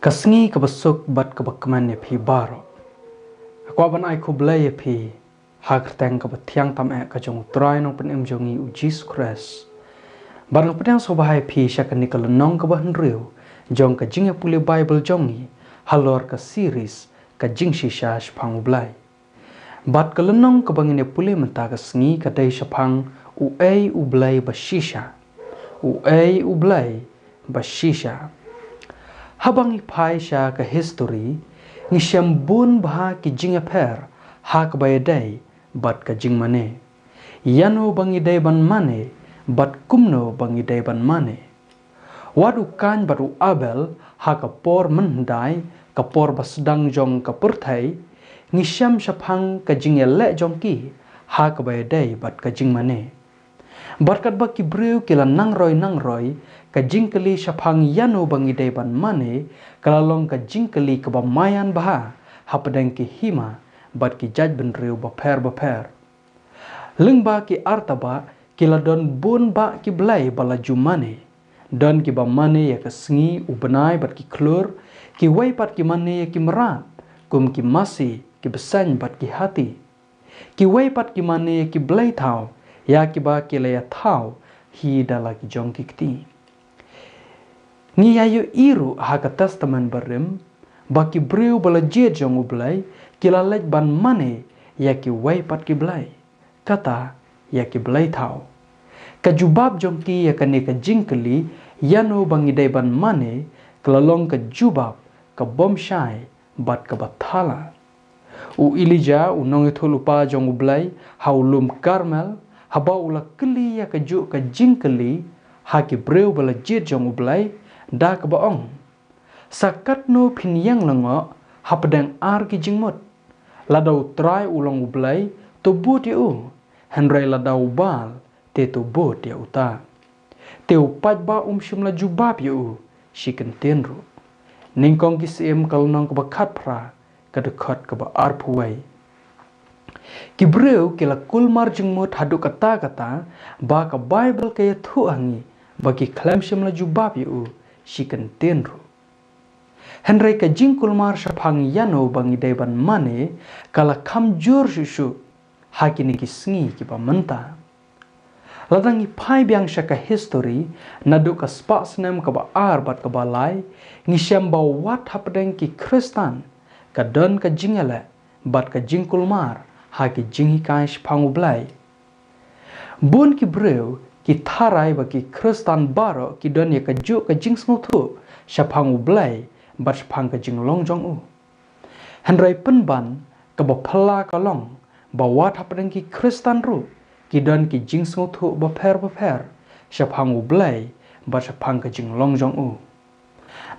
Kasngi kabasuk bat kabakman ya phi baro. Aku aban ai ku blay ya phi hak teng kabathiang tam e kajong trai nong penem jongi u Jesus Christ. Barang pedang sobahai phi syakan nikal nong kabahan riu jong ka jing pule Bible jongi halor ka series ka jing shisha shpang blay. Bat kalenong kabangine pule menta kasngi ka dai shapang u blay ba shisha. U blay ba shisha. Habang ipai siya ka history, ni siyam bun baha ki jing per, hak bayadai, bat ka jing mane. Yano bangiday ban mane, bat kumno bangiday ban mane. Wadu kan batu Abel, hak kapor mendai, kapor basdang jong kapurthai, ni siyam syapang ka jing le jong ki, hak bayadai bat ka jing mane. Barkat ba kibriu kila nangroy, ka jingkeli syapang yano bangiday ban mane, kalalong ka jingkeli kabamayan baha, hapadang ki hima, bat ki jaj benriu baper. Lengba ki artaba, kila don bun ba ki blay balaju mane, don ki ba mane ya kesengi ubenay bat ki klur, ki waipat ki mane ya ki merat, kum ki masi, ki besan bat ki hati, ki waipat ki mane ya ki blay tau, ya ki ba ki laya tau, hi dalaki jong ki kti. Ni ayu iru haka testament barim, baki briu bala jed jong ublay, kila lej ban mane, ya ki waipat ki blay, kata ya ki blay tau. Kajubab jong ki ya kane ka jingkeli, yano bangiday ban mane, kelalong ka jubab, ka bom syai, bat ka bathala. U Elijah unong itu lupa jong ublay, haulum Karmel, haba ula keli ya ka ju ka jingkeli, haki briu bala jed jong ublay, da ka baong. Sakat no pinyang lengo, hapadang ar ki jingmut. Ladau try ulang ublay, to but ya u. Henry ladau bal, te to but ya uta. Te upat ba syumla jubab ya u, shiken tenru. Ningkong kisim kalunong ka bakat pra, kadekat ka ba ar puway. Kibreu kila kulmar jingmut hadu kata-kata, ba ka Bible kaya tuangi, bagi klaim syumla jubab ya u, shiken tenru. Henry ka jing kulmar syapang yano bangiday ban mane, kala kam jur susu, hakini kisngi ki pamenta. Ladang ipai biang syaka history, nadu ka spak senem ka ba ar bat ka balay, ngisyam ba wat hapadeng ki Kristan, ka don ka jingele, bat ka jing kulmar, haki jing hikai syapang ublay. Bun ki breu, ki tharai bagi Kristan baro ki don ya ka ju ka jing smutu, syapang ublay, bat syapang ka jing long jong u. Henry penban, ka ba pala ka long, ba wat hapadeng ki Kristan ru, ki don ki jing smutu baper, syapang ublay, bat syapang ka jing long jong u.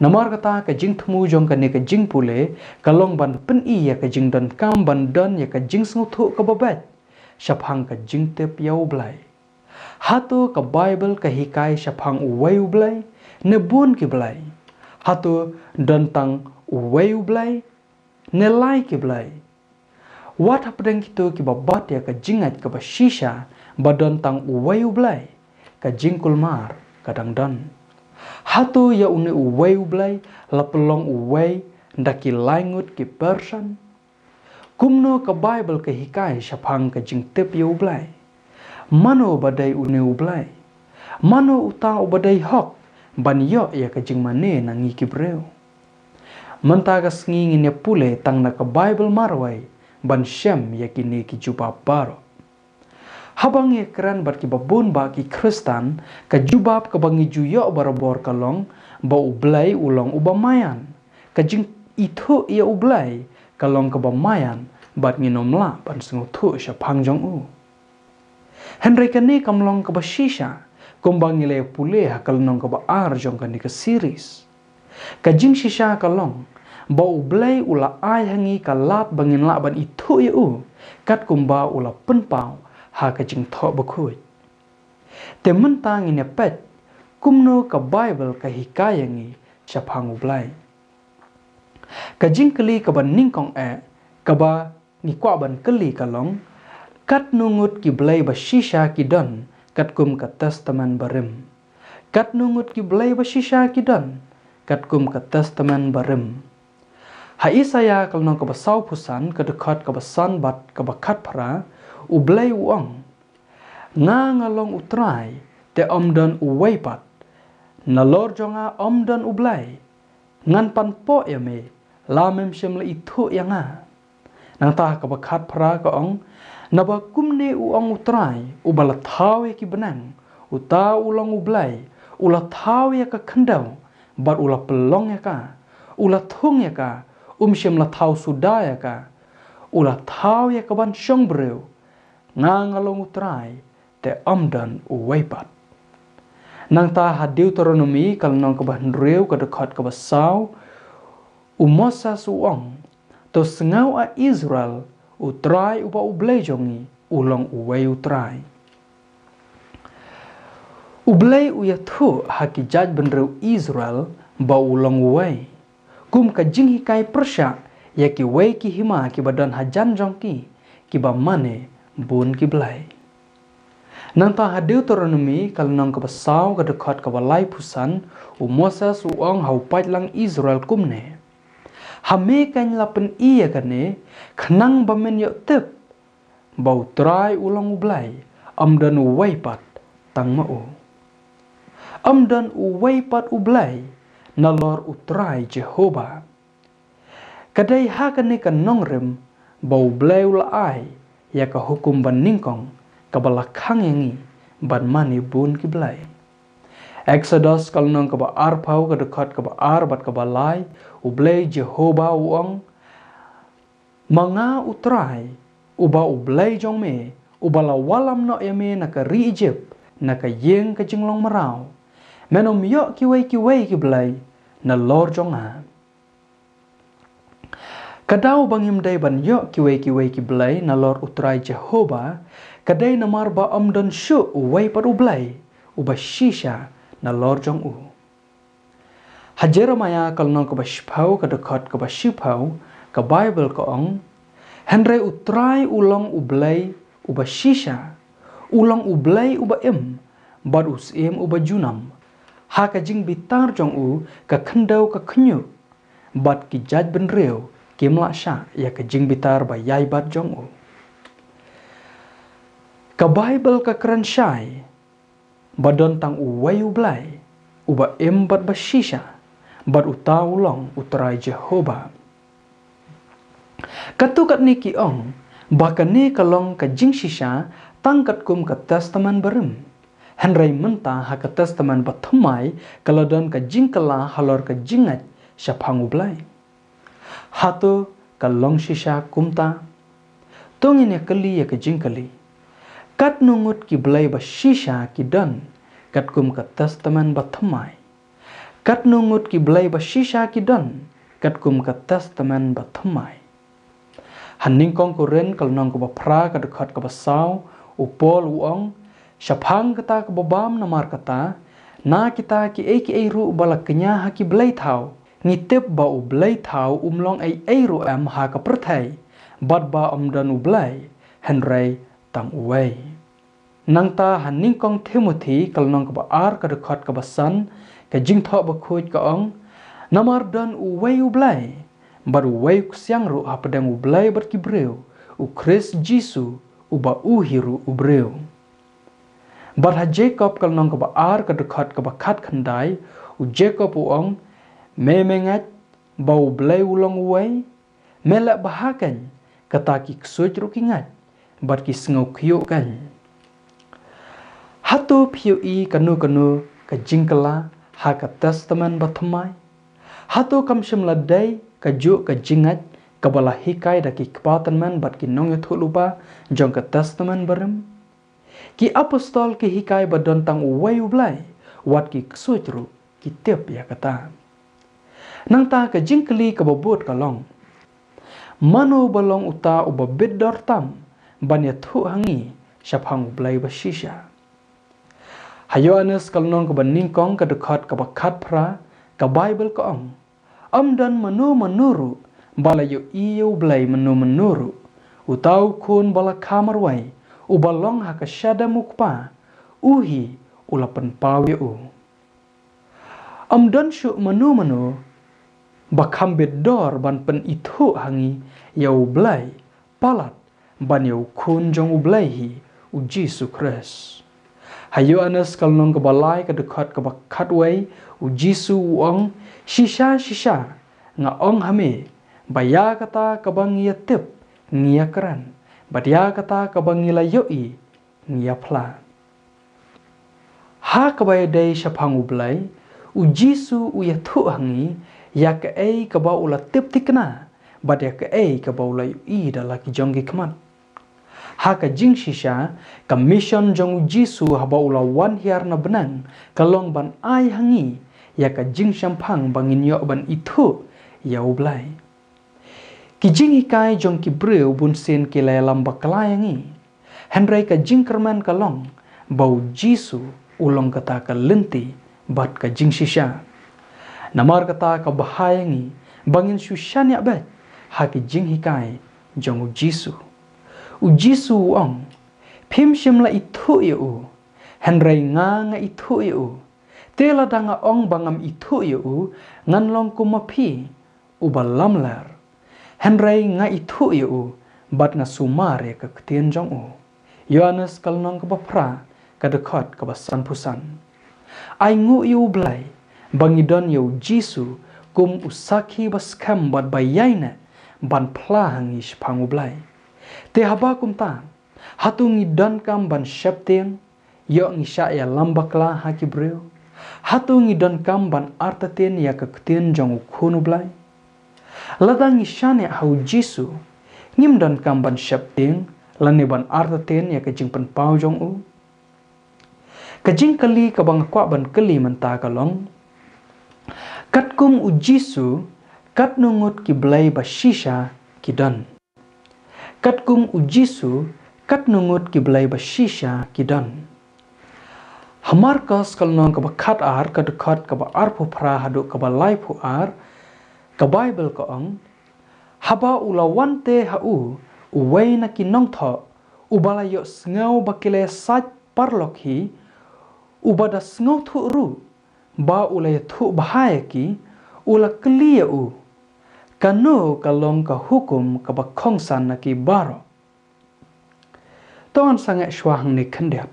Namar kata ka jing temu jong ka ne ka jing pule, ka long ban pen i ya ka jing don kam ban don ya ka jing smutu ka babet, syapang ka jing tep ya ublay. Hatu ka Bible ka hikai syapang uway ublay, nebun ki blay. Hatu dontang uway ublay, nelai ki blay. Wat hapadang kito ki babat ya ka jingat ka bashisha, badontang uway ublay, ka jingkulmar kadang don. Hatu ya une uway ublay, lapelong uway, ndaki langut ki person. Kumno ka Bible ka hikai syapang ka jing tep ya ublay. Mano badai une ublay, mano utang ubadai hok, ban yo ya ka jing mane nangi kibreu. Mentagas ngingin ya pule tang na ka Bible marway, ban syem ya kini ki jubab baro. Habang ya keran bat ki babun ba ki Kristan, ka jubab ka bangi juyo barabor kalong, ba ublay ulong ubamayan. Ka jing itu ya ublay, kalong ka bamayan, bat nginomla ban sengutu siya pangjong u. Henry kani kamlong ka bashisha, kumbang nilay pule hakal nong ka ba ar jong kani ka series. Ka jing shisha kalong, ba ublay ula ay hangi ka lat bangin laban itu ya u, kat kumba ula penpaw, ha ka jing thok bakuy. Te mentang ini pet, kumno ka Bible ka hikayangi syapang ublay. Ka jing keli ka ban ningkong ka ba ni kwa ban keli kalong, kat nungut ki blay ba shisha ki don, kat kum ka testament barim. Kat nungut ki blay ba shisha ki don, kat kum ke testament barim. Ha Isaya kalnong ke basau pusan ke dekat ke basan bat ke bakat para ublay uang. Nga ngalong utrai te omdan uwaipat. Nalor jonga omdan ublay. Ngan pan po ya me lamem shemle itu yang nga. Nang tah ke bakat para ke ong naba kumne uang utrai ubala thawe ki benang. Uta ulang ublay ula thawe ya ke kendau bar ula pelong ya ka ula thung ya ka shem la thau sudaya ka ula thau ya ka ban syong breu ngalong utrai te omdan uwaipat. Nang ta ha Deuteronomy kal nong ka ban reu ka dekat ka basau umosa suong to sengau a Israel utrai uba ublay jongi ulang uwai utrai. Ublay uya thu haki jaj benreu Israel ba ulang uwai. Kum ka jing hikai persya ya ki wei ki hima ki badan hajan jongki ki ba mane bun ki blai. Nang ta ha Deuteronomy kal nong ka basau ka dekat ka balai pusan Moses uang hau pait lang Israel kumne. Hame kan lapen iya kane khnang ba men yo tep bau trai ulang ublai amdan uwaipat tang mau. Amdan uwaipat ublai nalor utrai Jehovah. Kadai hakane kan nongrem bau blai ulai ya ka hukum ban ningkong ka balakang yangi ban mani bun ki blai. Exodus kal nong ka ba arpau ka dekat ka ba arbat ka balai ublai Jehovah uang manga utrai uba ublai jong me ubala walam no yame na ka ri Egypt na ka yeng ka jinglong marau. Menom yok ki wei ki blai na lor jonga. Kadau bangim day ban yok ki wei ki blai na lor utrai Jehovah kadai namar ba amdan syu wei par ublai uba shisha na lor jong u. Ha Jeremiah kal nong ka ba shpau ka dekat ka ba shpau ka Bible ka ong henry utrai ulang ublai uba shisha ulang ublai uba bad usim uba junam. Ha ka jing bitar jong u ka khendau ka khnyu bat ki jaj ben reu ki mla sha ya ka jing bitar ba yai bat jong u. Ka Bible ka kran shai badon tang u wai ublai uba bat ba shisha bat uta ulong utrai Jehovah. Katukat ni ki ong baka ni kalong ka jing shisha tangkat kum ka testament barim. Henry menta ha ka testament bathmai kaladon ka jingkala halor ka jingat syaphangu blai. Hatu ka long shisha kumta. Tongin ya kali ya ka jingkali. Kat nungut ki blai ba shisha ki dan kat kum ka testament bathmai. Kat nungut ki blai ba shisha ki dan kat kum ka testament bathmai. Haning kong kuren kal nong ko ba pra ka dekat ka basau upol uong syapang kata kebabam namar kata na kita ki ru balak kenya ha ki blai thau ngitep ba u blai thau umlong ai ru am ha ka perthai bad ba amdan u blai henry tang uwei. Nang ta haning kong Timothy kal nong ka ba ar ka dekat ka basan ka jing tho ba khoj ka ong namar dan uwei u blai bad uwei kusyang ru ha pedang u blai bat ki breu u Chris Jisu u ba u hiru u breu. Bat ha Jacob kal nong ka ba ar ka dekat ka ba khat khandai u Jacob uong me mengat bau blai ulong uwei melak bahakan kata ki ksuj ru kingat bat ki sngau khyo kan. Hatu phiu i kanu ka jingkala ha ka testament bathmai. Hatu kam shim ladai ka ju ka jingat ka bala hikai da ki kpatan man bat ki nong thuluba jong ka testament barim. Ki apostol ki hikai badon tang uwei ublai wat ki ksujru ki tep ya kata. Nang ta ka jingkali ka babut kalong. Manu balong uta uba biddor tam banya thu hangi syapang ublai ba shisha. Hayoanes kalnong ka baningkong ka dekat ka bakat pra ka Bible ka ong. Amdan menuru balayo iyo ublai menuru utau kun bala kamarwai ubalong ha ka syada mukpa uhi ulapan pawi u. don syuk manu bakam bedor ban pen itu hangi yau blai palat ban yau kun jong ublai hi u Jisu Kris. Hayo anas kalnong kebalai ke dekat ke bakat wei u Jisu uang shisha nga ong hame baya kata kabang ya tip ngia keran badia kata kabang la yoi ngia pla. Ha kabaya dai syapang ublai u Jisu u ya thu hangi ya ke ei ke ba ula tip tikna badia ke ei ke ba ula yoi dalaki jonggi kemat. Ha ka jing shisha ka mission jong Jisu haba ula wan hiar na benang kalong ban ai hangi ya ka jing syampang bangin yok ban itu ya ublai. Ki jing hikai jong ki breu bun sen ki lam baklai hangi. Henry ka jing kerman kalong bau Jisu ulong kata ka lenti bat ka jing shisha. Namar kata ka bahayangi bangin sushan ya bet ha ki jing hikai jong Jisu. U Jisu ong pim shimla itu yu Henry nga itu yu tela danga ong bangam itu yu ngan long kumapi u balamlar Henry nga itu yu bat nga sumar ya ke ketien jong u Yohanes kalnong ke bapra ke dekat ke basan pusan ai ngu yu blai bangidon yu Jisu kum usaki baskam bat bayayna ban plang ish pangu blai. Te haba kum ta hatu ngidan kam ban syapteng yo ngisya ya lambakla haki breu hatu ngidan kam ban artaten ya kekten jong ukunu blai ladang ngisyane hau Jisu ngimdan kam ban syapteng lane ban artaten ya kejing pen pau jong u kejing kali ka bang kwa ban kali menta kalong kat kum u Jisu kat nungut ki blai ba shisha kidan kat kum u Jisu kat nungut ki blai ba shisha kidan. Hamar kas kalnong ka ba khat ar ka dekat ka ba ar pu pra hadu ka ba lai pu ar ka Bible ka ong haba ulawan te hau uwei na ki nong tho ubala yo sngau ba kile sat parlok hi ubada sngau thu ru ba ulai thu bahaya ki ula klia u kanu kalong ka hukum ka ba khongsan na ki baro. Tongan sangat syuahang ni kendiap.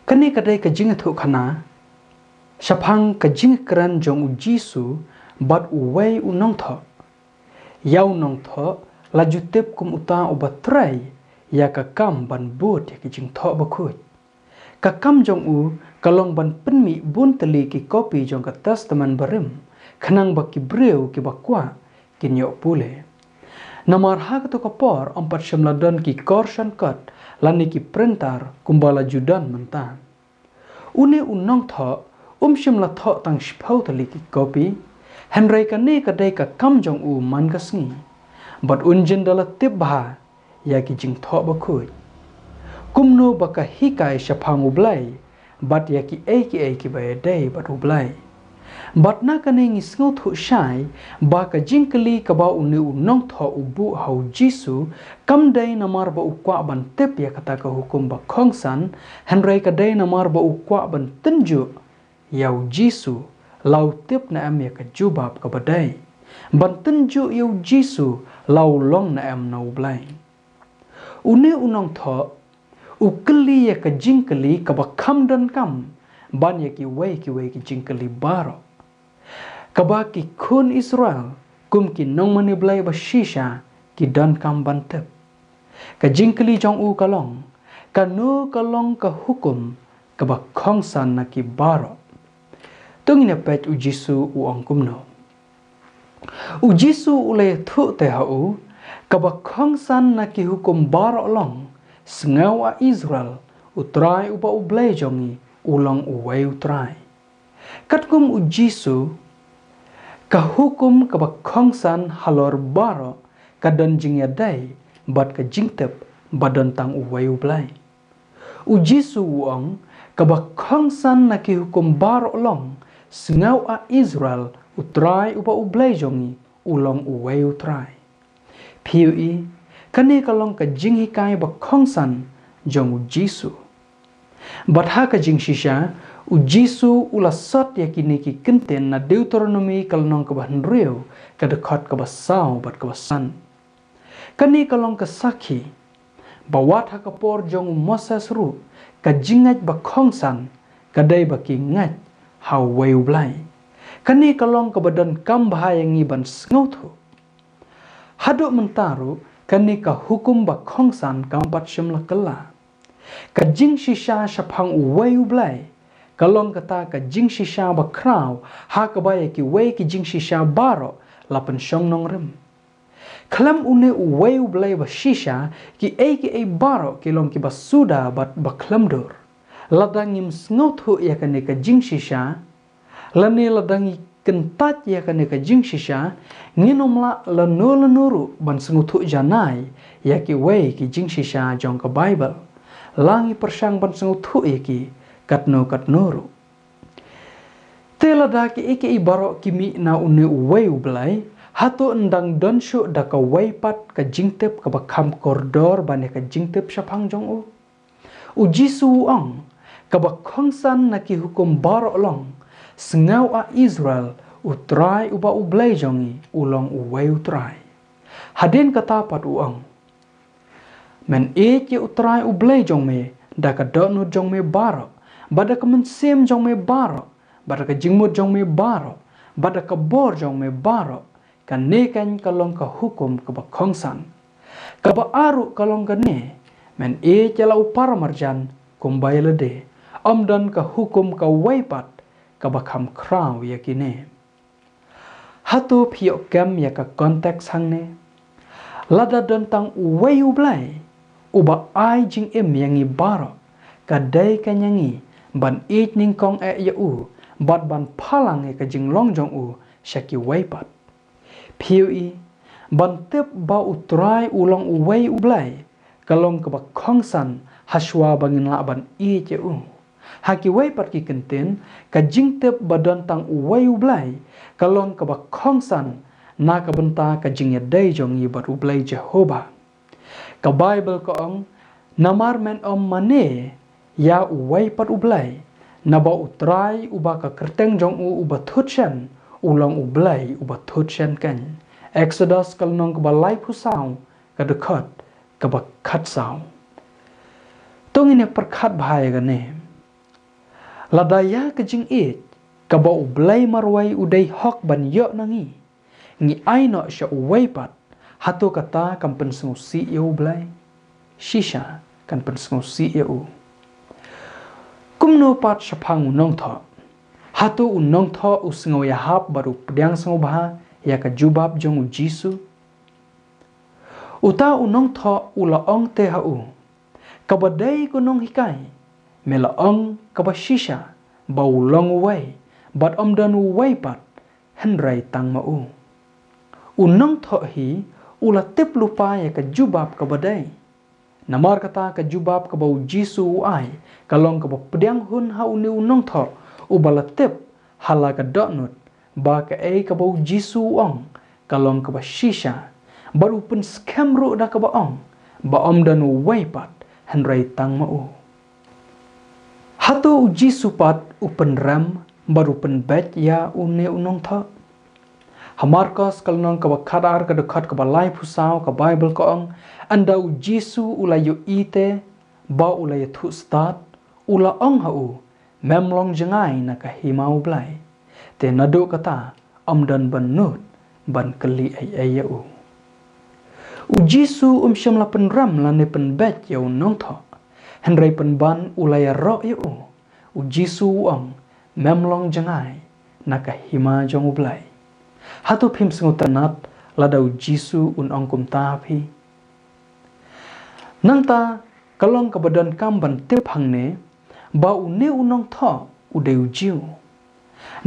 Kani kadai ka jing thu khana syapang ka jing keran jong u Jisu bat uwei u nong tho. Yau nong tho laju tip kum uta ubatrai ya ka kam ban bot ya ki jing tho bakut. Ka kam jong u kalong ban penmi bun teli ki kopi jong ka testament barim. Kenang baki breu ki bakwa kinyok pule. Namar ha to kapor ampat syamladan ki korsan kat lani ki printar kumbala judan mentan. Une unong tho syamla tho tang shpau tali ki kopi Henry ka ne kadai ka kam jong u man kasngi. Bat unjin dala tip bah ya ki jing tho bakut. Kumno baka hikai syapang ublai bat ya ki ki bayadai bat ublai. Bat na kane ngisngu thu shai ba ka jingkali ka ba uni unong tho ubu hau Jisu kam dai namar ba ukwa ban tip ya kata ka hukum ba khongsan Henry ka dai namar ba ukwa ban tenju yau Jisu lau tip na am ya ka jubab ka badai ban tenju yau Jisu lau long na am na ublai uni unong tho ukli ya ka jingkali ka ba kam dan kam ban ya ki wei ki jingkali baro kaba ki kun Israel kum ki nong mani blai ba shisha ki dan kam bantep ka jingkli jong u kalong ka nu kalong ka hukum ka ba khongsan na ki baro tungina pet u Jisu u angkum no u Jisu ule thu te hau ka ba khongsan na ki hukum baro long sengawa Israel utrai uba ublai jongi ulang uwei utrai katkum u Jisu ka hukum ka ba khongsan halor baro ka dan jingya dai bat ka jingtep badan tang uwei ublai u Jisu uang ka ba khongsan na ki hukum baro long sengau a Israel utrai uba ublai jongi ulang uwei utrai piui kane kalong ka jinghi kai ba khongsan jong u Jisu bat ha ka jing shisha U Jisu ula sat ya kini ki kenten na Deuteronomy kalnong kabahan riu kadekot kabasau bat kabasan. Kani kalong kesaki bawat hakapor jong Moses ru kajingat bakongsan kadai baki ngat hawai ublai. Kani kalong kebadan kam bahayangi ban sengautu. Haduk mentaru kani ka hukum bakongsan kampat syamla kela. Kajing sisa syapang uwai ublai. Kalong kata kajing sisa bakraw ha kabaya ki wai ki jing sisa baro lapan syong nong rem. Kalam une uwai ublai basisa ki ai baro kilong ki basuda bat baklamdur. Ladangim sengautu ya kani kajing sisa lani ladangi kentat ya kani kajing sisa nginomla lanuru ban sengutu janai ya ki wei ki jing sisa jong ka Bible langi persang ban sengutu ya ki katnuru telada ki iki ibaro kimi na une wei ublai hatu endang donshu da ka wei pat ka jingtep ka bakam koridor ban ka jingtep syapang jong u Jisu ang ka bakongsan na ki hukum baro long sengau a Israel utrai uba ublai jongi ulong uwai utrai. Hadin kata pat uang. Men ye utrai ublai jong me da ka donu jong me baro, bada ka mensem jong me baro, bada ka jingmut jong me baro, bada ka bor jong me baro, ka nekan kalong ka hukum ka bakongsan. Ka ba aru kalong ka ne, men la upar marjan kumbay lede, amdan ka hukum ka waipat kabakam kraw yakine. Hatu piyok gam ya ka konteks hangne. Lada dentang uwai ublai. Uba ai jing yangi baro. Kadai kanyangi. Ban it ningkong ya Bat ban palang ya ka jing longjong syaki waipat. Piyo ban tip ba utrai ulang uwai ublai. Kalong kabakongsan haswa bangin la ban it ya Haki wai pat ki kenten ka jingtep badan tang uwai ublai kalong ka bakongsan na ka benta ka jingya dai jong yi bat ublai Jehovah. Ka Bible ko ang namar men mane ya uwai pat ublai na ba utrai uba ka kerteng jong uba thutsen ulang ublai uba thutsen kan. Exodus kalnong ka balai pusaw ka dekat ka bakat saw. Tong ini perkat bahaya gane. Ladaya kejing kaba ublai marwai udai hok ban yok nangi ngi aino sya uwaipat hatu kata kan pensengusi ya ublai shisha kan pensengusi ya kumno pat syapang unong tho hatu unong tho usngo ya hap baru pedang sengo baha ya ka jubab jong Jisu uta unong tho ulaong te hau kabadai kunong hikai melaong kaba shisha bau long uwai bat omdan uwai pat henrai tang mau unong tho hi ula tip lupa ya ka jubab ka badai namar kata ka jubab ka bau Jisu ai kalong ka pedang hun ha uni unong tho ubala tip hala ka donut ba ka ka bau Jisu ong kalong ka shisha baru pun skamru da ka ba ong ba omdan uwai pat henrai tang mau hatu uji supat upen ram baru pen bet ya une unong tha. Hamarkos kalnong ka bakadar ka dekat ka balai pusaw ka Bible ko ang anda uji su ulayo ite ba ulayo thu stat ula ong hau memlong jengai na ka himau blai. Te nado kata amdan ban nut ban keli ay u. Uji su syamla pen ram lane pen bet ya unong tha. Henry penban ulaya ro yu Jisu ang memlong jengai naka hima jong ublai hatu phim sengutanat ladau Jisu ong kum tapi nangta kalong kabadan kamban tip hangne ba une unong tho udeu jiu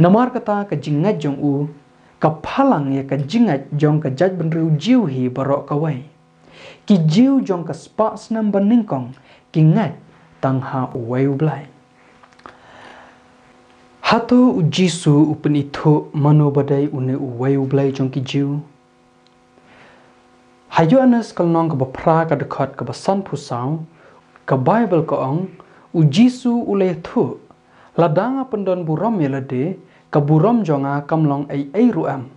namar kata ka jingat jong ka phalang ya ka jingat jong ka jaj benriu jiu hi barok kawai ki jiu jong ka spas nam baningkong kingat tangha uwai ublai. Hatu Jisu upen itu mano badai une uwai ublai jong ki jiu. Hayo anas kalnong ka bapra ka dekat ka basan pusaw ka Bible ka ong Jisu ulai thu Ladanga pendon buram melade ka buram jonga kamlong ai ruam.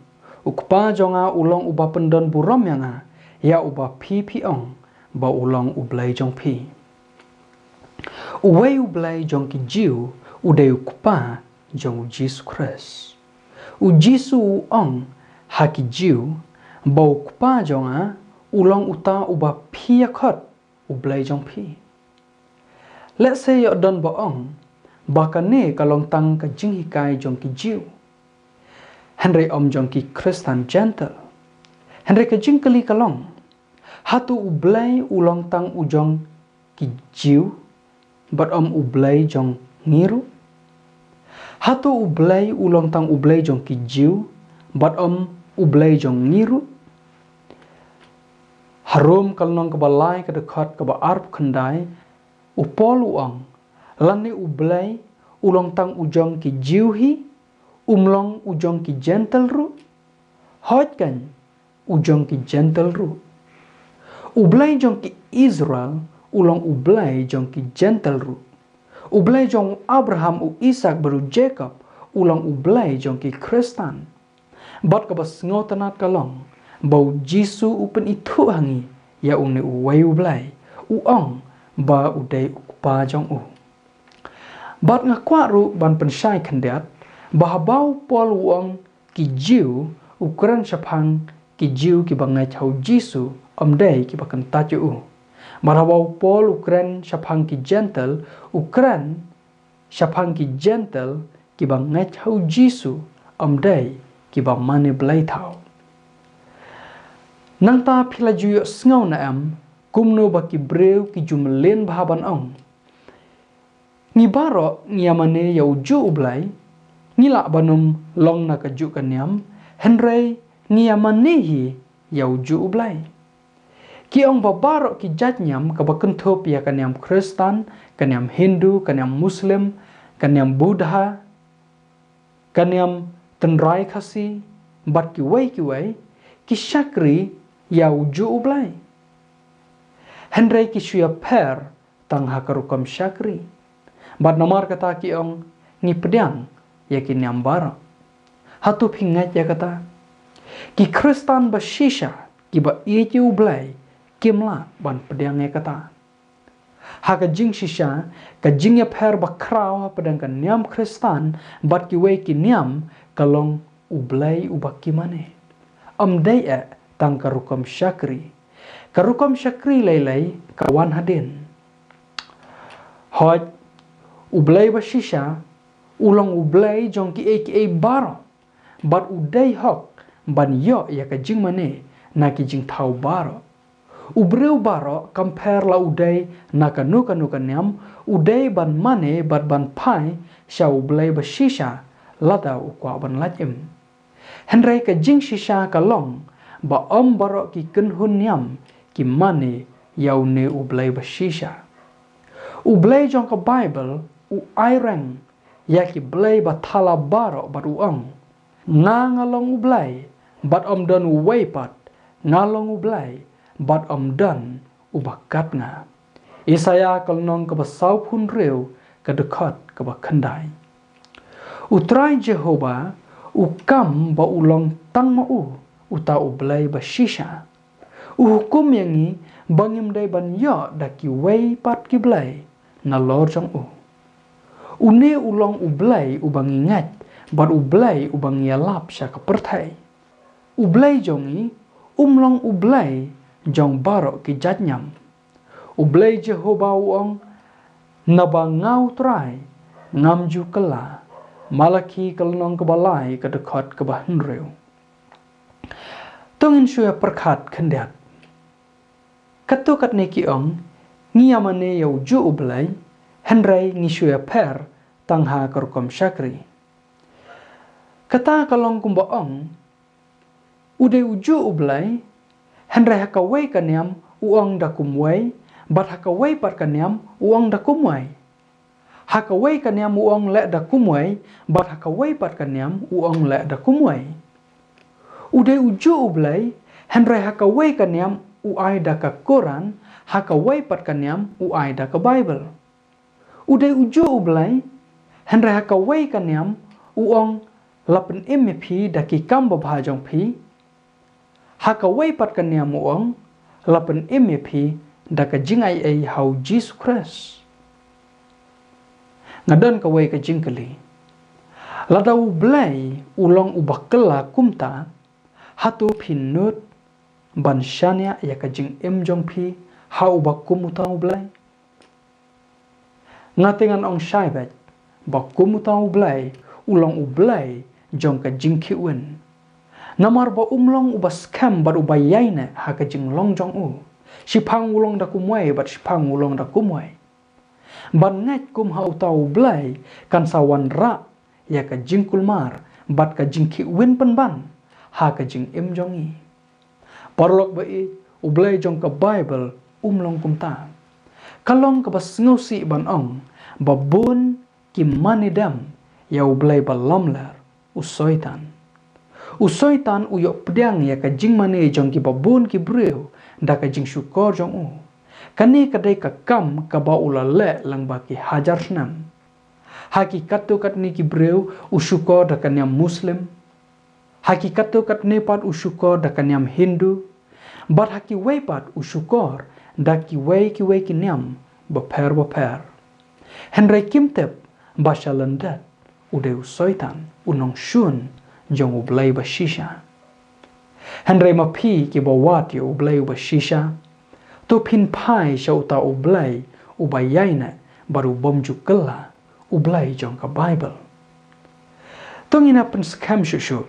Ukpa jonga ulong uba pendon buram yanga ya uba pi ong ba ulong ublay jong pi. Uway ublay jong ki jiu uday ukpa jong Jesus Christ. Jisu ong haki jiu ba ukpa jonga ulong uta uba pi yakot ublay jong pi. Let's say yo don ba ong baka ne kalong tang ka jing hikai jong ki jiu. Henry om jong ki Christian gentle. Henry ka jing kali kalong. Hatu ublay ulong tang ujong ki jiu. But om ublay jong ngiru. Hatu ublay ulong tang ublay jong ki jiu. But om ublay jong ngiru. Harum kalong kabalay kadekot kaba arp kendai. Upol uang. Lani ublay ulong tang ujong ki jiu hi. Umlong ujong ki gentle ru. Hot kan ujong ki gentle ru. Ublay jong ki Israel. Ulong ublay jong ki gentle ru. Ublay jong Abraham u Isaac baru Jacob. Ulong ublay jong ki Kristen. Bat kabas ngotanat kalong. Bau Jisu upen itu hangi. Ya une uway ublay. Uong ba uday ukpa jong u. Bat ngakwa ru ban pensay kandiat. Bahabau pol uong ki jiu. Ukuran syapang ki jiu ki bangay chau Jisu. Omday ki bakan tacu u. Marabau pol ukran syapang ki gentle, ukran syapang ki gentle ki bang ngachau Jisu amday ki bang mane belai tau. Nang ta pila juyo sngau na am kumno ba ki breu ki jumlen bahaban ong. Ngi baro ngi amane yau ju ublay, ngi lak banum long na ka ju kanyam, henry ngi amane hi yau ju ublay. Ki ong babarok ki jatnyam kabakentop ya kanyam Kristen, kanyam Hindu, kanyam Muslim, kanyam Buddha, kanyam tenrai kasi, bat ki way ki syakri ya uju ublay. Henry ki syuya per tang hakarukam syakri. Bat namar kata ki ong ngi pedang ya ki nyam barok. Hatu pingat ya kata. Ki Kristen basisha ki ba iki ublay. Kimla ban pedang ya kata. Haka jing shisha ka jing ya per bakraw pedang ka niam Kristen bat ki way ki niam kalong ublay ubaki mane. Amday tang karukam syakri. Karukam syakri laylay kawan hadin. Hoj ublay basisha ulong ublay jong ki baro. Bat uday hok ban yo ya ka jing mane na ki jing tau baro. Ubreu baro compare la uday na kanu kanyam uday ban mane bat ban pai sya ublay basisha lada ukwa ban lajim. Henry ka jing shisha kalong ba om baro ki kenhun nyam ki mane yau ne ublay basisha. Ublay jong ka Bible u aireng ya ki blay batala baro bat uong. Ngalong ublay bat om don uwaypat ngalong ublay bat om dan ubakat nga. Isaya kalnong kabasau pun reu kadekat kabakandai. Utrai Jehovah ukam ba ulong tang mau uta ublay basisha. Uhukum yangi bangim day ban yo daki way pat kiblay na lorjong u. Une ulong ublay ubang ingat bat ublay ubang yalap siya kapertay. Ublay jongi umlong ublay jong barok ki jatnyam. Ublay Jehovah uong nabangau try ngamju kela malaki kalnong kebalai kedekot kebahan reu. Tungin syuya perkat kendiat. Katukat neki ong ngiyamane yau ju ublay henry ngishuya per tangha karukom syakri. Kata kalong kumba ong uday uju ublay henry hakaway kanyam uang dakumway, bat hakaway pat kanyam uang dakumway. Hakaway kanyam uang lek dakumway, bat hakaway pat kanyam uang lek dakumway. Uday uju ublay, henry hakaway kanyam uay daka Quran, hakaway pat kanyam uay daka Bible. Uday uju ublay, Henry hakawai kanyam uong lapen phi daki kam babhajong phi. Hakawai pat kanyam uong lapen phi daka jingai ai hau Jesus Christ. Ngadan kawai ka jingkali. Ladau blai ulong ubakela kumta hatu pinut ban syania ya ka jing jong phi hau bakum utau blai. Ngatingan ong syaibat bakum utau blai ulong ublai jong ka jing kiwen. Namar ba umlong ubas kam bar ubayaina ha ka jing long jong u. Sipang ulong da kumwai bat sipang ulong da kumwai. Ban ngat kum hau tau blai kan sawan ra ya ka jing kulmar bat ka jing kiwen penban ha ka jing jong i. Parlok ba i ublai jong ka Bible umlong kumta. Kalong ka bas ngosi ban ong babun ki manidam ya ublai ba lamlar usoitan. Usoitan uyok pedang ya ka jing mane jong ki babun ki breu da ka jing syukor jong u. Kani kadai ka kam ka ba ulale lang baki hajar senam. Hakikat tu kat ni ki breu usyukor da kanyam Muslim. Hakikat tu kat ni pat usyukor da kanyam Hindu. Bat haki wei pat usyukor da ki wei kinyam beper. Henry kimtep basha lendat ude usoitan unong syun jong ublai bashisha. Henry mapi ki bawat yo ublai bashisha. Tu pin pai sya uta ublai ubayaina baru bom jukela ublai jong ka Bible. Tongina pen skam syushu.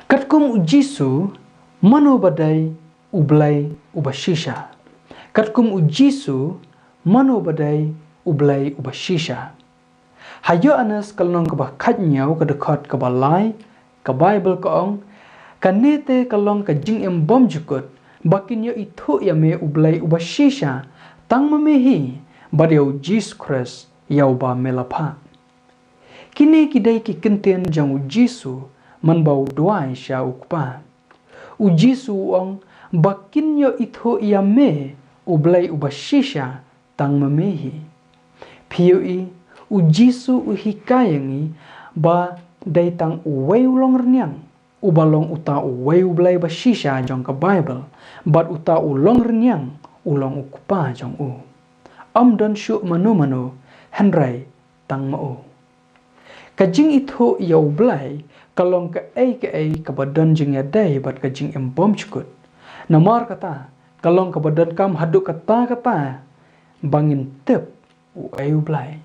Katkum ujisu mano badai ublai ubashisha. Katkum ujisu mano badai ublai ubashisha. Hayo anas kalnong ka bakat nyaw ka dekat ka balai ka Bible ka ong kanete kalong ka jing bom jukut bakin yo itu ya me ublai ubashisha tang memehi badeu Jesus Christ yau ba melapa. Kini kidai ki kenten jang ujisu man bau duai sya ukpa. Ujisu ong bakin yo itu ya me ublai ubashisha tang memehi. Pioi ujisu uhikayangi ba dai tang uwei ulong renyang. Ubalong uta uwei ublai bashisha jong ka Bible. Bat uta ulong renyang ulong ukpa jong u. Don syuk manu Henry tang mau. Kajing itu ya ublai kalong ka ai ka badan jing ya dai bat kajing bom cukut. Namar kata kalong ka badan kam haduk kata bangin tep ai ublai.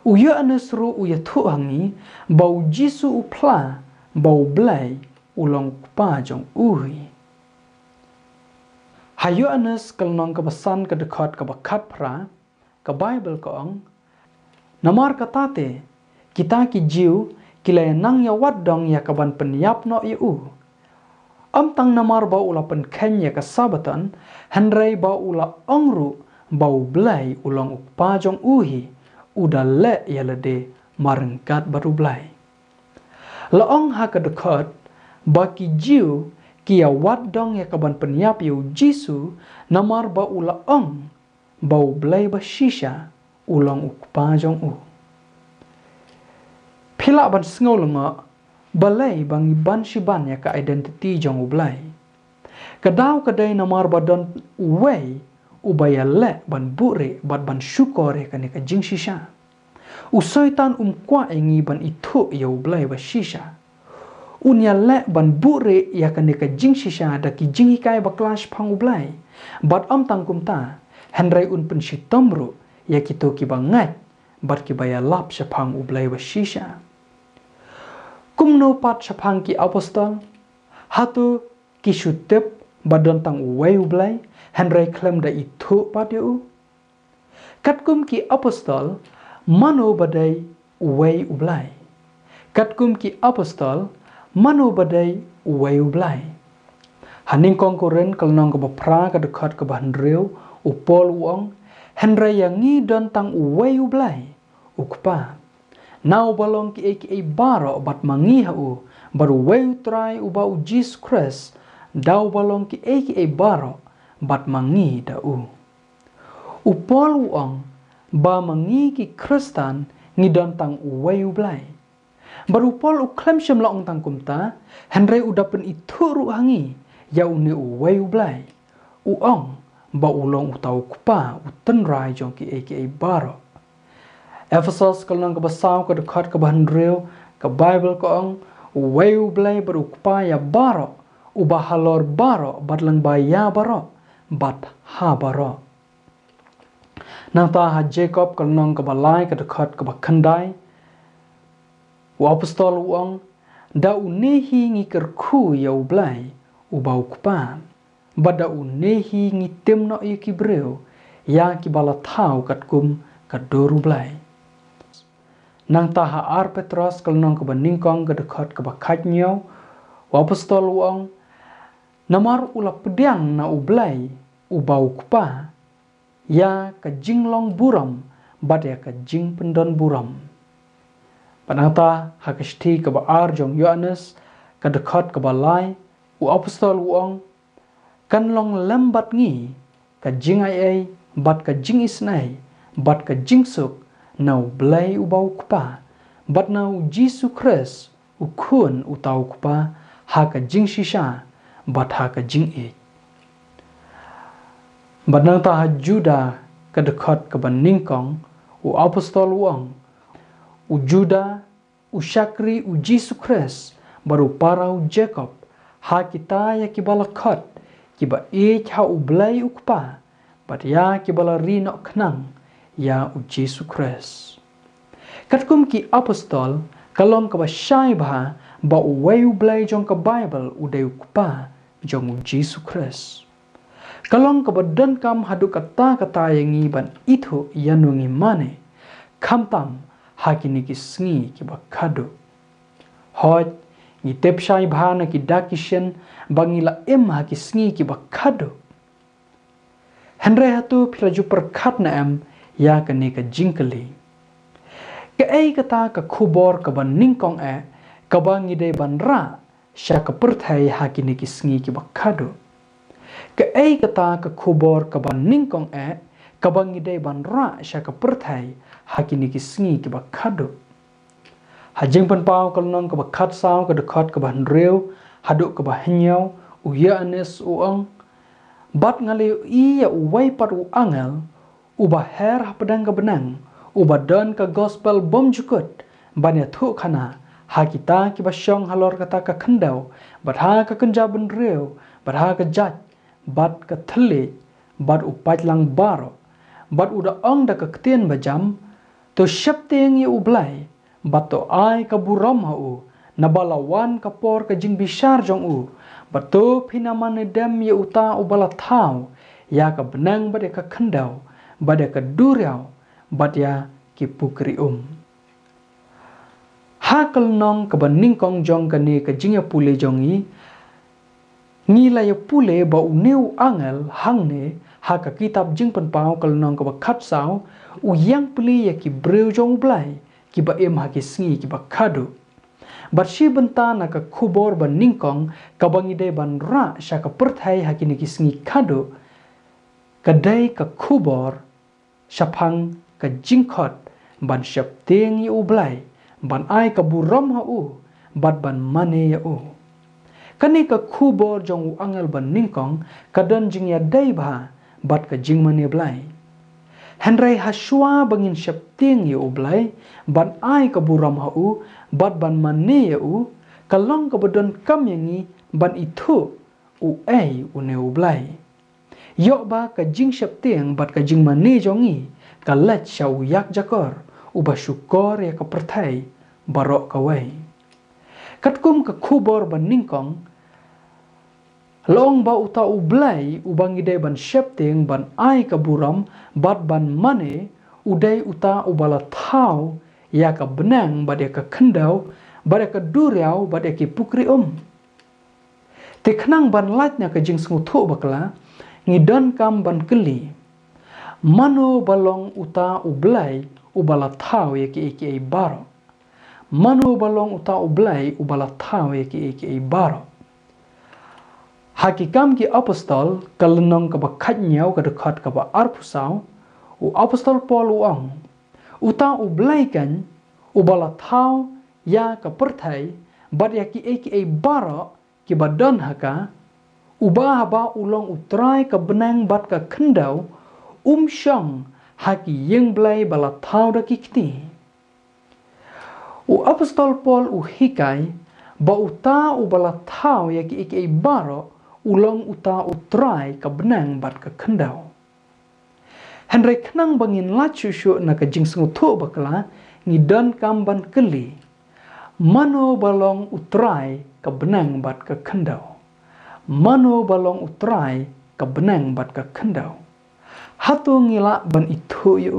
Uya anasru uya tu hangi bau jisu upla bau blai ulong pa jong uhi. Hayo anas kalnong kebesan kedekat kebakat pra ke Bible ko ong namar katate kita ki jiu kilay nang ya waddong ya kaban penyap no yu. Tang namar bau ula penken ya kasabatan Henry bau ula ongru bau blai ulong ukpa jong uhi udah le ya lede marengkat baru blai. Laong ha kedekat baki jiu kia waddong ya kaban penyap yu jisu namar bau ula ong bau blai bashisha ulong ukpa jong u. Pila ban sengau lenga balai bangi ban shiban ya ka identity jong ublai. Kadau kadai namar badan uwei ubaya le ban bure bat ban syukor ya kan ka jing shisha. Usoitan kwa engi ban itu ya ublai bashisha. Unya le ban bure ya kan ka jing shisha da ki jing hikai baklas pang ublai. Bat tang kumta Henry penshitomru ya kito ki bangat bat ki baya lap syapang ublai bashisha. Kumno pat syapang ki apostol hatu ki syutep badan tang uwei ublai Henry klaim da itu pat yu. Katkum ki apostol mano badai uwei ublai. Katkum ki apostol mano badai uwei ublai. Haning kongkoren kalnong ke bapra ke dekat ke bahandreu upol uong Henry yang ngi dan tang uwei ublai ukpa. Nau balong ki eki baro bat mangi hau baru wei try uba Jesus Christ dau balong ki eki baro bat mangi dau. Upol uong ba mangi ki Kristen ngidon tang uway ublay. Baru Paul uklem syam laong tang kumta, henry udapen itu ruhangi, ya uni uway ublay. Uong, ba ulong utau kupa, utenrai jong ki aka baro. Ephesus kalnang kebasaw ke dekat ke bahan rew, ke Bible ko ang, uway ublay baru kupa ya baro, ubah halor baro, badlang baya baro, bad ha baro. Nang taha Jacob kalnang kebalai ke dekat ke bakandai, apostol uang da unehi ngikir ku ya ublay ubau kupan bada unehi ngitem no iki breu ya ki bala tau kat kum kadoru blay nang taha ar Petros kalnong ke beningkong ke dekat ke bakat nyau apostol uang namar ula pediang na ublay ubau kupa ya ka jinglong buram bada ka jing pendon buram. Panata hakishti ke baar jong Yohanes ke dekat ke balai u apostol uang kan long lembat ngi ke jing ai bat ke jing isnai bat ke jing suk nau blai u bau kupa bat nau Jisu Kris u kun u tau kupa ha ke jing shisha bat ha ke jing e bat nang ta Juda ke dekat ke beningkong u apostol uang u Juda, u Syakri, u Jisu Kris, baru parau Jacob, ha kita ya kibala kot, kiba ha u blai u kupa, bat ya kibala rinok kenang, ya u Jisu Kris. Katkum ki apostol, kalong kaba syai bah, ba u wei u blai jong ke Bible u dei u kupa, jong u Jisu Kris. Kalong kaba dan kam hadu kata-kata yang iban itu yanungi mane, kamtam, hakini ki sngi ki bakado hoj ni tepshai bhana ki dakishen bangila haki sngi ki bakado henre hatu piraju perkat na ya kani ka jingkeli ke ei kata ka khubor ka ban ningkong ka bangi de ban ra sha ka perthai hakini ki sngi ki bakado ke ei kata ka khubor ka ban ningkong ka bangi de ban ra sha ka perthai hakini ki sngi ki bakado hajeng pan pau kalnong ka bakat saw ka dekat ka ban rew haduk ka bahnyau u Yohanes uang bat ngale iya uwai pat u angel u baher pedang ka benang u badan ka gospel bom jukut banya thu khana ha kita ki basyong halor kata ka khendau bat ha ka kenja ben rew bat ha ka jat bat ka thele bat u patlang baro bat u da ong da ka ktien bajam to syapteng ye ublay bato ai ka buram ha u nabalawan ka por ka jing bishar jong u bato phinaman dem ye uta ubala thau ya ka benang bade ka khendau bade ka duriau badya ki pukri hakal nong ka baningkong jong ka ne ka jingya pule jongi ngila ye pule ba u neu angel hangne ha ka kitab jing pen pau kal nong ka bakhat saw u yang puli ya ki breu jong blai ki ba ha ki sngi ki ba khadu bat shi benta na ka khubor ban ningkong ka bangi de ban ra sha ka perthai ha ki ni ki sngi khadu kadai ka khubor shaphang ka jingkhot ban shap teng yu blai ban ai ka buram ha u bat ban mane ya u kani ka khubor jong u angel ban ningkong kadan jing ya dai ba bat ka jing mane blai henry haswa bangin syapting ye ublai ban ai ka buram ha u bat ban mane ye u kalong ka bodon kam yangi ban itu u ai u ne ublai yo ba ka jing syapting bat ka jing mane jongi ka let syau yak jakor u ba syukor ya ka perthai barok ka wai katkum ka khubor ban ningkong long ba uta ublai ubangi de ban syapting ban ai ka buram bat ban mane udai uta ubala thau ya ka benang bade ka khendau bade ka duriau bade ki pukri te khnang ban latnya ka jing sngu thu bakla ngidon kam ban keli mano balong uta ublai ubala thau ya ki baro mano balong uta ublai ubala thau ya ki baro hakikam ki apostol kalnong ka bakhat nyau ka dekat ka ba arpusau u apostol Paul uang uta u blaikan u bala thau ya ka perthai bat ya ki eki bara ki badan haka ubah ba ulong utrai ka benang bat ka khendau syang haki yang blai bala thau da kikti u apostol Paul u hikai ba uta u bala thau ya ki eki bara ulong uta utrai ka benang bat ka khendau Henry kenang bangin lacu syuk na ka jing sengutu bakla ngidan kamban keli mano balong utrai ka benang bat ka khendau mano balong utrai ka benang bat ka khendau hatu ngila ban itu yu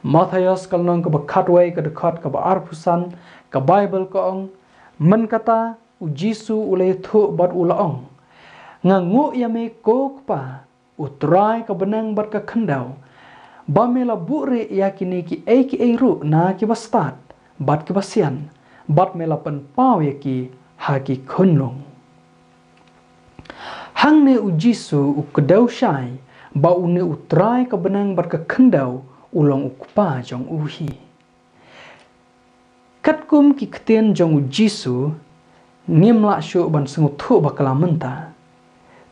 Matthias kalnong ka bakatway ka dekat ka baarpusan ka Bible ka ong men kata u Jisu ulay thu bat ulaong ngangu yame ko pa utrai ka benang bat ka khendau bamela bure yakini ki ru na ki bastat bat ki basian bat mela pen pau yaki haki khunlong hangne u Jisu u kedau syai ba une utrai ka benang bat ka khendau ulong ukpa jong uhi katkum ki kten jong u Jisu nimla syu ban sengutu bakala menta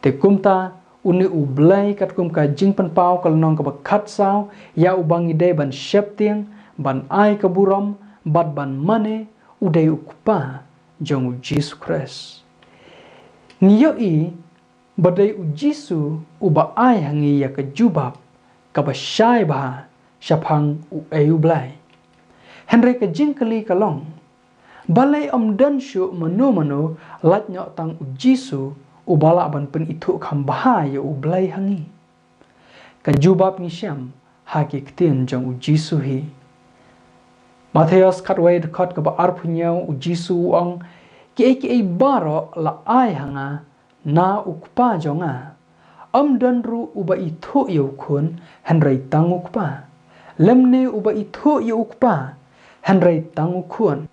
te kumta uni ublai katkum ka jing pen pau kalnong ka bakat saw ya ubangi de ban syeptiang ban ai ka buram bat ban mane udai ukpa jong u Jisu Christ niyo i badai u Jisu uba ai hangi ya ka jubab ka ba syai ba syapang u blai Henry ka jing kali kalong balai dan syu mano lat nyok tang u Jisu ubala ban pen itu kham bahaya u blai hangi ka jubab ni syam haki ktin jong u Jisu hi Matthias katway dekat ka ba arpunyau u Jisu ang ki baro la ai hanga na ukpa jonga dan ru uba itu yu kun Henry tang ukpa lemne uba itu yu ukpa Henry tang ukun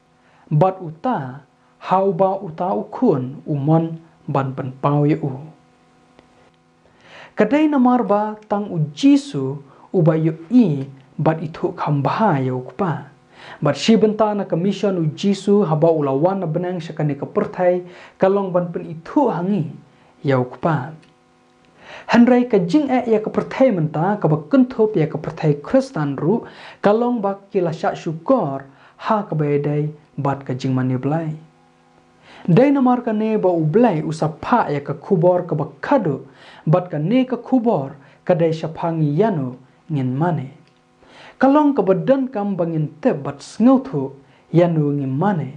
bat uta hauba uta ukun umon ban pen pau yu kadai namar ba tang u Jisu uba yu i bat itu kham bahaya ukpa bat si benta na commission u Jisu haba ulawan na benang syakane ka perthai kalong ban pen itu hangi ya ukpa Henry ka jing ya ka perthai menta ka ba kenthop ya ka perthai Kristan ru kalong ba kila syak syukur ha ka bedai bat ka jing mani blai dai namar ka ne ba ublai usapa ya ka kubor ka bakado bat ka ne ka kubor ka dai syapangi yano ngin mane kalong ka badan kam bangin te bat sngotu yano ngin mane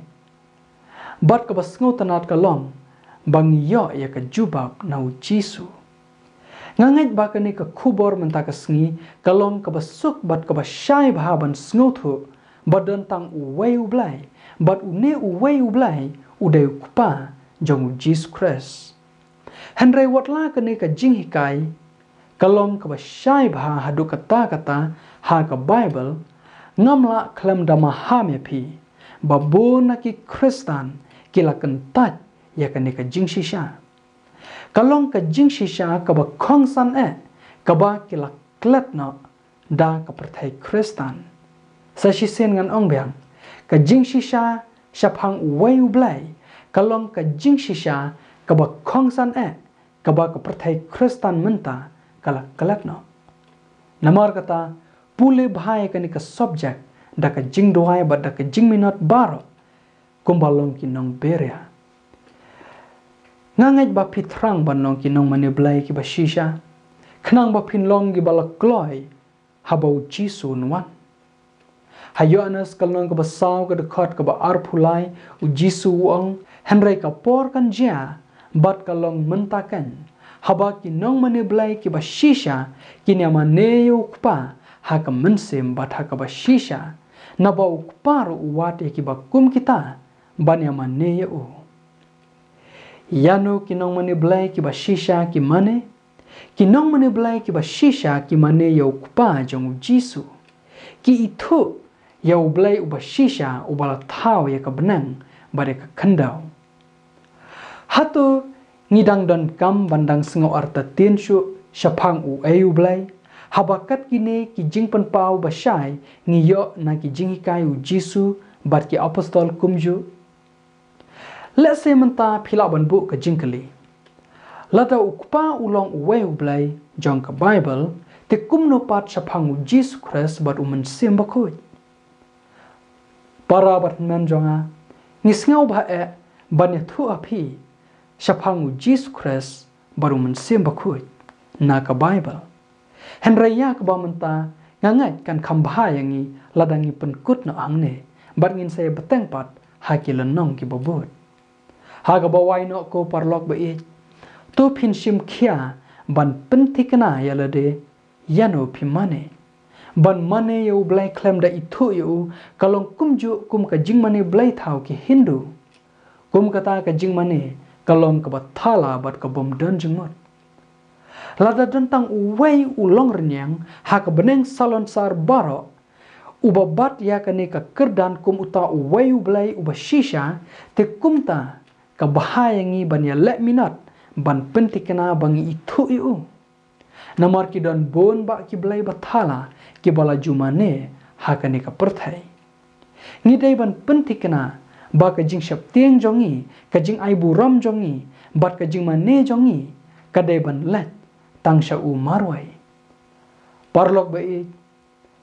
bat ka basngot tanat kalong bang yo ya ka jubab na u Jisu ngangait ba ka ne ka kubor menta ka sngi kalong ka basuk bat ka basyai bahaban sngotu badan tang uwei ublai bat une uwei ublai udai kupa jong Jesus Christ Henry watla kene ka jing hikai kalong ka basyai bha hadu kata ha ka Bible ngamla klam dama hamepi babona ki Kristan kila kentat ya kene ka jing shisha kalong ka jing shisha ka ba khongsan ka ba kila kletna da ka perthai Kristan sa shisen ngan ong biang ka jing shisha syapang uwei ublai kalong ka jing shisha ka ba khongsan ka ba ka perthai Kristan menta kala kalatno namar kata pule bhai ka ni ka subject da ka jing doai ba da ka jing minot baro kumbalong ki nong beria ngangait ba pitrang ba nong ki nong mane blai ki ba shisha khnang ba pinlong gi bala kloi habau Jisu nuan hayo anas kalnong ka basaw ka dekat ka ba arpulai u Jisu ang Henry ka por kan jia bat kalong mentakan haba ki nong mane blai ki ba shisha ki ne mane yu kpa ha ka mensem bat ha ka ba shisha na ba ukpar uwat ki ba kum kita ban ya mane yu yano ki nong mane blai ki ba shisha ki mane ki nong mane blai ki ba shisha ki mane yu kpa jong Jisu ki itu ya ublai uba shisha ubala thau ya ka benang bare ka khendau hatu ngidang don kam bandang sengo arta tin syu syapang u ublai Habakat kini ki jing penpau basyai ngiyo na ki jing hikai u Jisu bat ki apostol kumju. Let's say menta phila ban bu ka jing kali. Lada ukpa ulong uwe ublay jong ka Bible te kumno pat sapang u Jisu Christ bat umen sim bakut. Para bat men jonga ngisngau ba ban thu api sapang u Jisu Christ bat umen sim bakut na ka Bible. Henraya ka ba menta ngangat kan khambha yangi ladangi penkut na angne bat ngin saya beteng pat hakilan nong ki babut. Haga bawai no ko parlok ba ik tu pin sim khia ban pentikna yalade yano pimane ban mane yo blai klem da itu yo kalong kumju kum ka jing mane blai thau ki Hindu kum kata ka jing mane kalong ka bathala bat ka bom dan jingot lada dentang uwei ulong renyang ha ka beneng salon sar baro ubabat ya kane ka kerdan kum uta uwei blai uba shisha te kumta ka bahayangi ban ya let minat ban pentikna bangi itu yu namar ki dan bon ba ki blai bathala ki bala jumane hakane ka perthai ngidai ban pentikna ba ka jing shap tieng jongi ka jing ai buram jongi bat ka jing mane jongi ka dai ban let tangsha u marwai parlok ba i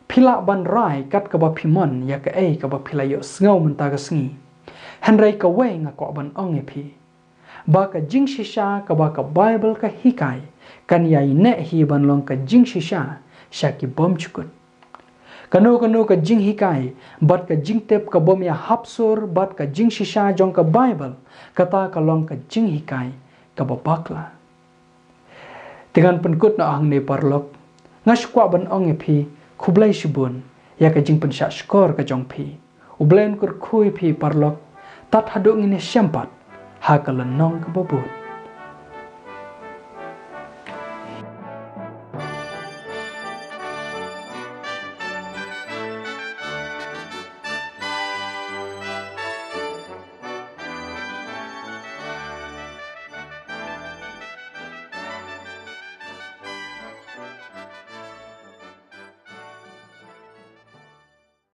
phila ban rai kat ka ba phimon ya ka ei ka ba phila yo ngau menta ka sngi henrai ka we nga ko ban ong e phi ba ka jing shisha ka ba ka Bible ka hikai kan yai ne hi ban long ka jing shisha shaki bom chukut kanu ka jing hikai bat ka jing tep ka bom ya hapsur bat ka jing shisha jong ka Bible kata ka long ka jing hikai ka ba bakla dengan penkut na ang ne parlok ngashkwa ban ong e phi khublai shibun ya ka jing pensha skor ka jong phi ublen kur khui phi parlok tat hadung ini sempat hakalan nong ke bobot